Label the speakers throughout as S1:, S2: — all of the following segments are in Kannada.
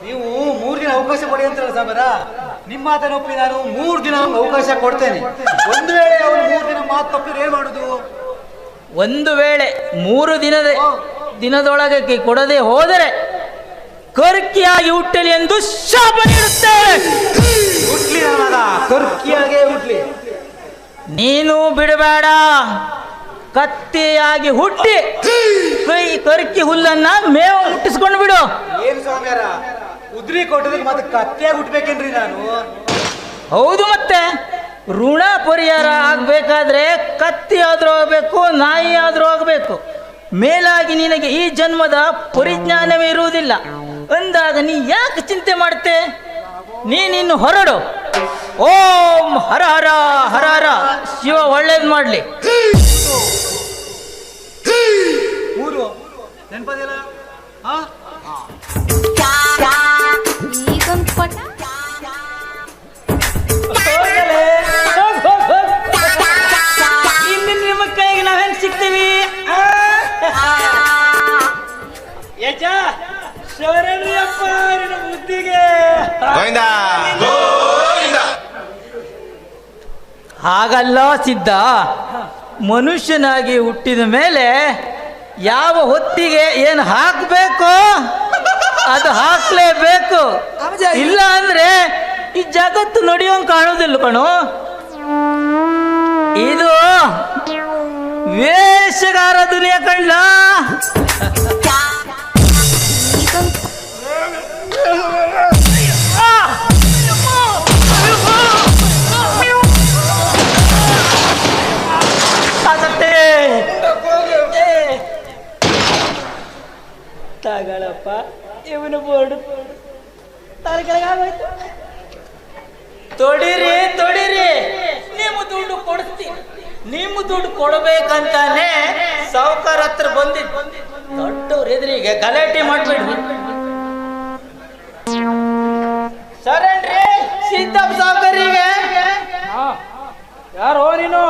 S1: ನೀವು 3 ದಿನ ಅವಕಾಶ ಕೊಡಿ ಅಂತಾರಲ್ಲ ಸಾಬರ. ನಿಮ್ಮ ಮಾತನ್ನು ಒಪ್ಪಿ ನಾನು 3 ದಿನ ಅವಕಾಶ ಕೊಡ್ತೇನೆ. ಒಂದು ವೇಳೆ ಅವನು 3 ದಿನ ಮಾತು ತಪ್ಪಿದ್ರೆ ಏನ್ ಮಾಡುದು?
S2: ಒಂದು ವೇಳೆ 3 ದಿನದೊಳಗೆ ಕೊಡದೆ ಹೋದರೆ ಕರ್ಕಿಯಾಗಿ ಹುಟ್ಟಲಿ ಎಂದು ಶಾಪ ನೀಡುತ್ತೇವೆ.
S1: ಹುಟ್ಲಿ ನನ್ನ ಕರ್ಕಿಯಾಗೆ ಹುಟ್ಲಿ.
S2: ನೀನು ಬಿಡಬೇಡ, ಕತ್ತಿಯಾಗಿ ಹುಟ್ಟಿ ಕೈ ಕರ್ಕಿ ಹುಲ್ಲನ್ನ ಮೇವು ಮುಟ್ಟಿಸ್ಕೊಂಡು ಬಿಡು.
S1: ಏನ್ ಸ್ವಾಮ್ಯಾರ ಉದ್ರಿ ಕೊಟ್ಟದಕ್ಕೆ ಮತ್ತೆ ಕತ್ತಿಯಾಗಿ ಹುಟ್ಬೇಕೇನ್ರಿ ನಾನು?
S2: ಹೌದು, ಮತ್ತೆ ಋಣ ಪರಿಹಾರ ಆಗ್ಬೇಕಾದ್ರೆ ಕತ್ತಿ ಆದ್ರೂ ಆಗಬೇಕು, ನಾಯಿ ಆದ್ರೂ ಆಗಬೇಕು. ಮೇಲಾಗಿ ನಿನಗೆ ಈ ಜನ್ಮದ ಪರಿಜ್ಞಾನವೇ ಇರುವುದಿಲ್ಲ ಅಂದಾಗ ನೀ ಯಾಕೆ ಚಿಂತೆ ಮಾಡ್ತೆ? ನೀನಿನ್ನು ಹೊರಡು. ಓಂ ಹರ ಹರ ಹರ ಹರ ಶಿವ ಒಳ್ಳೇದು ಮಾಡ್ಲಿ.
S1: ಮೂರು ನೆನಪದಿಲ್ಲ?
S2: ಇನ್ನು ನಿಮ್ಮ ಕೈಗೆ ನಾವ್ ಹೆಂಗ್ ಸಿಗ್ತೀವಿ? ಶರಣಯ್ಯಪ್ಪ ಬುದ್ಧಿಗೆ ಹಾಗಲ್ಲ ಸಿದ್ಧ. ಮನುಷ್ಯನಾಗಿ ಹುಟ್ಟಿದ ಮೇಲೆ ಯಾವ ಹೊತ್ತಿಗೆ ಏನು ಹಾಕಬೇಕು ಅದು ಹಾಕ್ಲೇಬೇಕು. ಇಲ್ಲ ಅಂದ್ರೆ ಈ ಜಗತ್ತು ನಡೆಯೋಂಗ್ ಕಾಣೋದಿಲ್ಲ ಕಣು. ಇದು ವೇಷಗಾರ ದುನಿಯಾ ಕಣ್ಣ. ತಗಳಪ್ಪ ಇವನು ಬೋರ್ಡು ತಲೆಗಳಾಗೋಯ್ತು. ತೊಡಿರಿ ತೊಡಿರಿ, ನಿಮ್ಮ ದುಡ್ಡು ಕೊಡಿಸ್ತೀನಿ. ನಿಮ್ಮ ದುಡ್ಡು ಕೊಡಬೇಕಂತಾನೆ ಸಾವುಕಾರ ಹತ್ರ ಬಂದಿದ್ದು. ದೊಡ್ಡವ್ರ ಎದುರಿಗೆ ಗಲಾಟೆ ಮಾಡ್ಬೇಡ್ರಿ. ಸರೇನ್ರಿ ಸಿದ್ದಪ್ಪ ಸಾವುಕಾರಿಗೆ.
S1: ಯಾರೋ ನೀನು?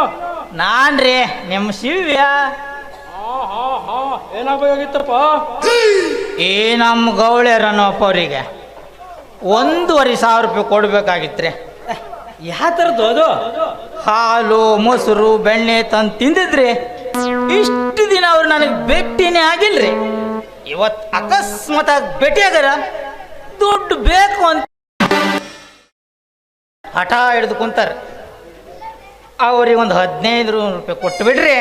S2: ನಾನ್ರಿ ನಿಮ್ಮ ಶಿವ್ಯ.
S1: ಏನಾಗಬೇಕಾಗಿತ್ತಪ್ಪ?
S2: ಈ ನಮ್ಮ ಗೌಳ್ಯರನ್ನಪ್ಪ ಅವರಿಗೆ 1,500 ರೂಪಾಯಿ ಕೊಡ್ಬೇಕಾಗಿತ್ರಿ.
S1: ಯಾವ ಥರದ್ದು ಅದು?
S2: ಹಾಲು ಮೊಸರು ಬೆಣ್ಣೆ ತಂದು ತಿಂದಿದ್ರಿ. ಇಷ್ಟು ದಿನ ಅವ್ರು ನನಗೆ ಭೇಟಿನೇ ಆಗಿಲ್ರಿ. ಇವತ್ತು ಅಕಸ್ಮಾತ್ ಭೇಟಿಯಾಗಾರ ದುಡ್ಡು ಬೇಕು ಅಂತ ಹಠ ಹಿಡಿದು ಕುಂತಾರ. ಅವ್ರಿಗೆ ಒಂದು 15 ರೂಪಾಯಿ ಕೊಟ್ಟು ಬಿಡ್ರಿ.